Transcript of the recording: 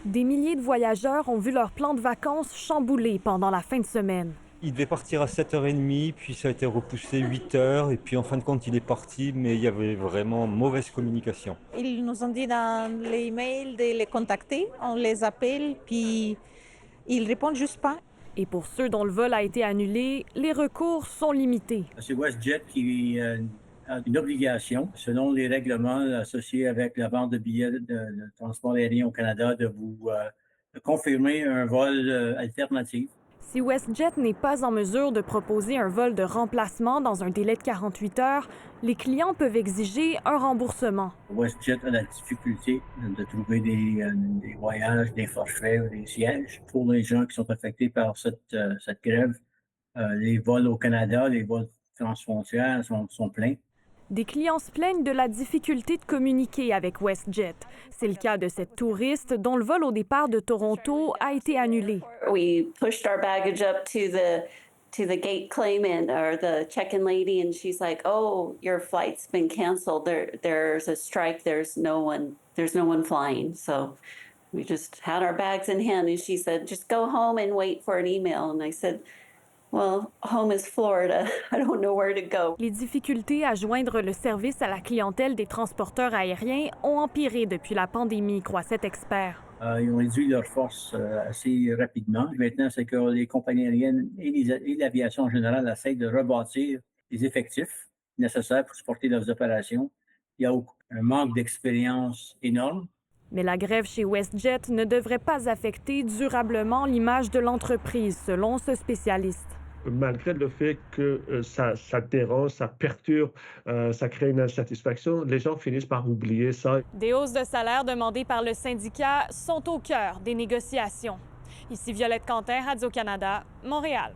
Des milliers de voyageurs ont vu leur plan de vacances chamboulé pendant la fin de semaine. Il devait partir à 7h30, puis ça a été repoussé 8h, et puis en fin de compte, il est parti, mais il y avait vraiment mauvaise communication. Ils nous ont dit dans les emails de les contacter, on les appelle, puis ils répondent juste pas. Et pour ceux dont le vol a été annulé, les recours sont limités. C'est WestJet qui a une obligation, selon les règlements associés avec la vente de billets de transport aérien au Canada, de vous de confirmer un vol alternatif. Si WestJet n'est pas en mesure de proposer un vol de remplacement dans un délai de 48 heures, les clients peuvent exiger un remboursement. WestJet a la difficulté de trouver des voyages, des forfaits ou des sièges pour les gens qui sont affectés par cette grève. Les vols au Canada, les vols transfrontières sont pleins. Des clients se plaignent de la difficulté de communiquer avec WestJet. C'est le cas de cette touriste dont le vol au départ de Toronto a été annulé. We pushed our baggage up to the gate claimant or the check-in lady, and she's like, "Oh, your flight's been canceled. There's a strike. There's no one flying." So we just had our bags in hand, and she said, "Just go home and wait for an email." And I said, "Well, home is Florida. I don't know where to go." Les difficultés à joindre le service à la clientèle des transporteurs aériens ont empiré depuis la pandémie, croit cet expert. Ils ont réduit leurs forces assez rapidement. Maintenant, c'est que les compagnies aériennes et l'aviation en général essayent de rebâtir les effectifs nécessaires pour supporter leurs opérations. Il y a un manque d'expérience énorme. Mais la grève chez WestJet ne devrait pas affecter durablement l'image de l'entreprise, selon ce spécialiste. Malgré le fait que ça dérange, ça perturbe, ça crée une insatisfaction, les gens finissent par oublier ça. Des hausses de salaire demandées par le syndicat sont au cœur des négociations. Ici Violette Quentin, Radio-Canada, Montréal.